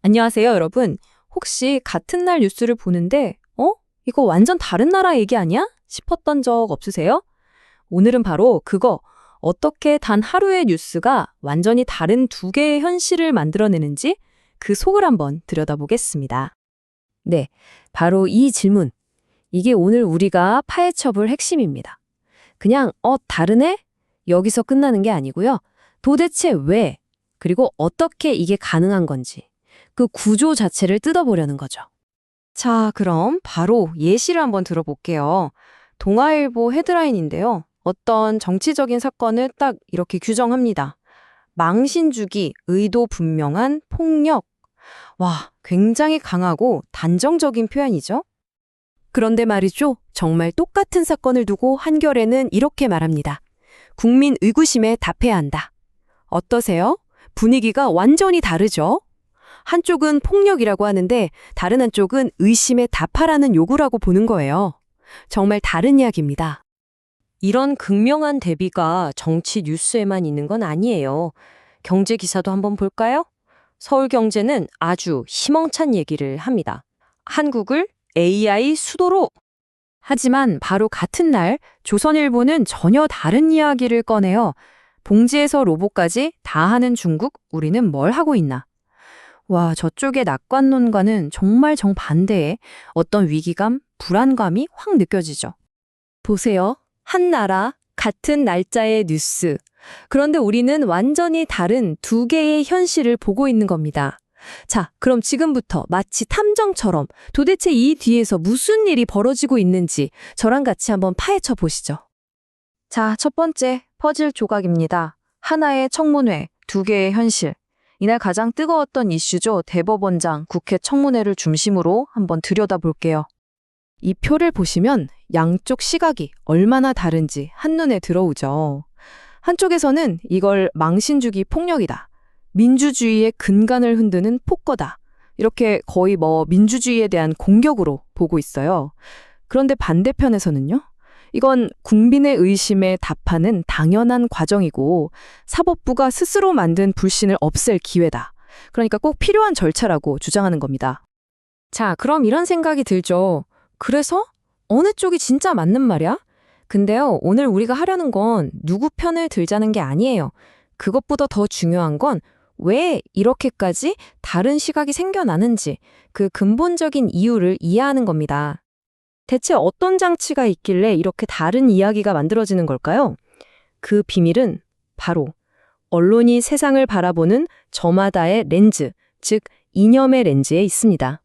안녕하세요, 여러분. 혹시 같은 날 뉴스를 보는데, 이거 완전 다른 나라 얘기 아니야? 싶었던 적 없으세요? 오늘은 바로 그거, 어떻게 단 하루의 뉴스가 완전히 다른 두 개의 현실을 만들어내는지 그 속을 한번 들여다보겠습니다. 네, 바로 이 질문. 이게 오늘 우리가 파헤쳐볼 핵심입니다. 그냥, 다르네? 여기서 끝나는 게 아니고요. 도대체 왜, 그리고 어떻게 이게 가능한 건지. 그 구조 자체를 뜯어보려는 거죠. 자, 그럼 바로 예시를 한번 들어볼게요. 동아일보 헤드라인인데요. 어떤 정치적인 사건을 딱 이렇게 규정합니다. 망신 주기, 의도 분명한 폭력. 와, 굉장히 강하고 단정적인 표현이죠? 그런데 말이죠. 정말 똑같은 사건을 두고 한겨레는 이렇게 말합니다. 국민 의구심에 답해야 한다. 어떠세요? 분위기가 완전히 다르죠? 한쪽은 폭력이라고 하는데 다른 한쪽은 의심에 답하라는 요구라고 보는 거예요. 정말 다른 이야기입니다. 이런 극명한 대비가 정치 뉴스에만 있는 건 아니에요. 경제 기사도 한번 볼까요? 서울경제는 아주 희망찬 얘기를 합니다. 한국을 AI 수도로! 하지만 바로 같은 날 조선일보는 전혀 다른 이야기를 꺼내요. 봉지에서 로봇까지 다 하는 중국, 우리는 뭘 하고 있나? 와, 저쪽의 낙관론과는 정말 정반대의 어떤 위기감, 불안감이 확 느껴지죠. 보세요. 한 나라, 같은 날짜의 뉴스. 그런데 우리는 완전히 다른 두 개의 현실을 보고 있는 겁니다. 자, 그럼 지금부터 마치 탐정처럼 도대체 이 뒤에서 무슨 일이 벌어지고 있는지 저랑 같이 한번 파헤쳐 보시죠. 자, 첫 번째 퍼즐 조각입니다. 하나의 청문회, 두 개의 현실. 이날 가장 뜨거웠던 이슈죠. 대법원장, 국회 청문회를 중심으로 한번 들여다볼게요. 이 표를 보시면 양쪽 시각이 얼마나 다른지 한눈에 들어오죠. 한쪽에서는 이걸 망신주기 폭력이다. 민주주의의 근간을 흔드는 폭거다. 이렇게 거의 민주주의에 대한 공격으로 보고 있어요. 그런데 반대편에서는요. 이건 국민의 의심에 답하는 당연한 과정이고 사법부가 스스로 만든 불신을 없앨 기회다. 그러니까 꼭 필요한 절차라고 주장하는 겁니다. 자, 그럼 이런 생각이 들죠. 그래서 어느 쪽이 진짜 맞는 말이야? 근데요, 오늘 우리가 하려는 건 누구 편을 들자는 게 아니에요. 그것보다 더 중요한 건 왜 이렇게까지 다른 시각이 생겨나는지 그 근본적인 이유를 이해하는 겁니다. 대체 어떤 장치가 있길래 이렇게 다른 이야기가 만들어지는 걸까요? 그 비밀은 바로 언론이 세상을 바라보는 저마다의 렌즈, 즉 이념의 렌즈에 있습니다.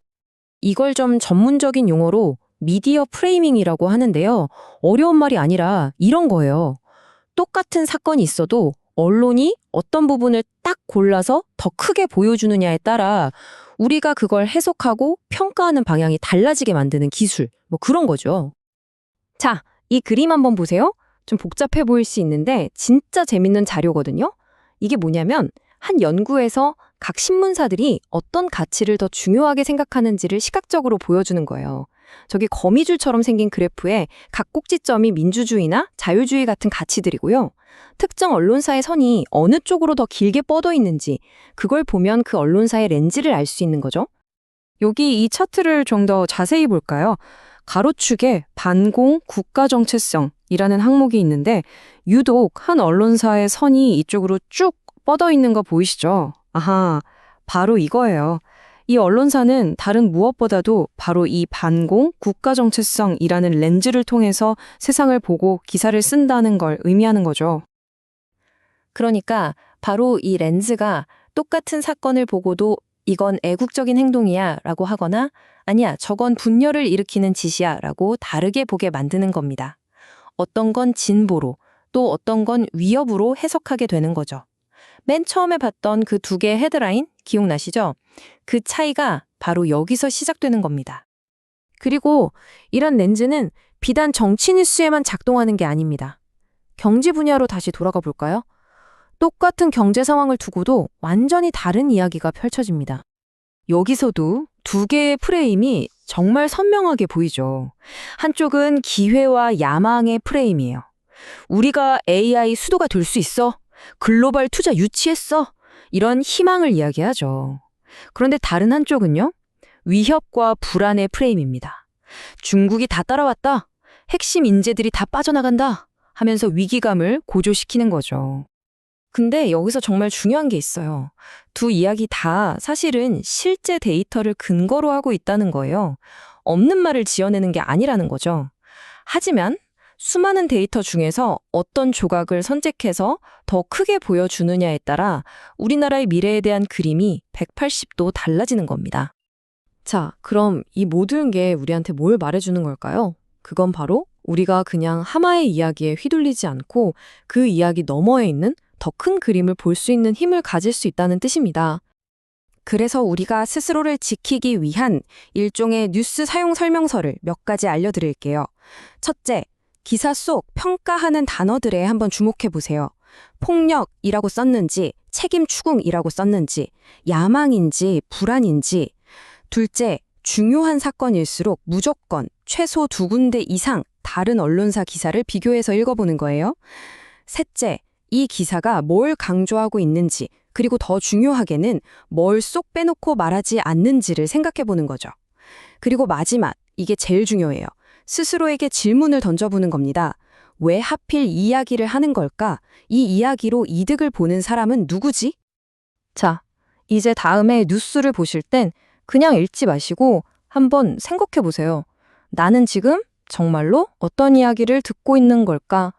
이걸 좀 전문적인 용어로 미디어 프레이밍이라고 하는데요. 어려운 말이 아니라 이런 거예요. 똑같은 사건이 있어도 언론이 어떤 부분을 딱 골라서 더 크게 보여주느냐에 따라 우리가 그걸 해석하고 평가하는 방향이 달라지게 만드는 기술, 그런 거죠. 자, 이 그림 한번 보세요. 좀 복잡해 보일 수 있는데 진짜 재밌는 자료거든요. 이게 뭐냐면 한 연구에서 각 신문사들이 어떤 가치를 더 중요하게 생각하는지를 시각적으로 보여주는 거예요. 저기 거미줄처럼 생긴 그래프에 각 꼭지점이 민주주의나 자유주의 같은 가치들이고요. 특정 언론사의 선이 어느 쪽으로 더 길게 뻗어 있는지 그걸 보면 그 언론사의 렌즈를 알 수 있는 거죠. 여기 이 차트를 좀 더 자세히 볼까요? 가로축에 반공 국가 정체성이라는 항목이 있는데 유독 한 언론사의 선이 이쪽으로 쭉 뻗어 있는 거 보이시죠? 아하, 바로 이거예요. 이 언론사는 다른 무엇보다도 바로 이 반공 국가 정체성이라는 렌즈를 통해서 세상을 보고 기사를 쓴다는 걸 의미하는 거죠. 그러니까 바로 이 렌즈가 똑같은 사건을 보고도 이건 애국적인 행동이야 라고 하거나 아니야 저건 분열을 일으키는 짓이야 라고 다르게 보게 만드는 겁니다. 어떤 건 진보로 또 어떤 건 위협으로 해석하게 되는 거죠. 맨 처음에 봤던 그 두 개의 헤드라인 기억나시죠? 그 차이가 바로 여기서 시작되는 겁니다. 그리고 이런 렌즈는 비단 정치 뉴스에만 작동하는 게 아닙니다. 경제 분야로 다시 돌아가 볼까요? 똑같은 경제 상황을 두고도 완전히 다른 이야기가 펼쳐집니다. 여기서도 두 개의 프레임이 정말 선명하게 보이죠. 한쪽은 기회와 야망의 프레임이에요. 우리가 AI 수도가 될 수 있어? 글로벌 투자 유치했어? 이런 희망을 이야기하죠. 그런데 다른 한쪽은요? 위협과 불안의 프레임입니다. 중국이 다 따라왔다. 핵심 인재들이 다 빠져나간다. 하면서 위기감을 고조시키는 거죠. 근데 여기서 정말 중요한 게 있어요. 두 이야기 다 사실은 실제 데이터를 근거로 하고 있다는 거예요. 없는 말을 지어내는 게 아니라는 거죠. 하지만 수많은 데이터 중에서 어떤 조각을 선택해서 더 크게 보여주느냐에 따라 우리나라의 미래에 대한 그림이 180도 달라지는 겁니다. 자, 그럼 이 모든 게 우리한테 뭘 말해주는 걸까요? 그건 바로 우리가 그냥 하나의 이야기에 휘둘리지 않고 그 이야기 너머에 있는 더 큰 그림을 볼 수 있는 힘을 가질 수 있다는 뜻입니다. 그래서 우리가 스스로를 지키기 위한 일종의 뉴스 사용 설명서를 몇 가지 알려드릴게요. 첫째, 기사 속 평가하는 단어들에 한번 주목해 보세요. 폭력이라고 썼는지, 책임 추궁이라고 썼는지, 야망인지, 불안인지. 둘째, 중요한 사건일수록 무조건 최소 2군데 이상 다른 언론사 기사를 비교해서 읽어보는 거예요. 셋째, 이 기사가 뭘 강조하고 있는지, 그리고 더 중요하게는 뭘 쏙 빼놓고 말하지 않는지를 생각해 보는 거죠. 그리고 마지막, 이게 제일 중요해요. 스스로에게 질문을 던져보는 겁니다. 왜 하필 이 이야기를 하는 걸까? 이 이야기로 이득을 보는 사람은 누구지? 자, 이제 다음에 뉴스를 보실 땐 그냥 읽지 마시고 한번 생각해 보세요. 나는 지금 정말로 어떤 이야기를 듣고 있는 걸까?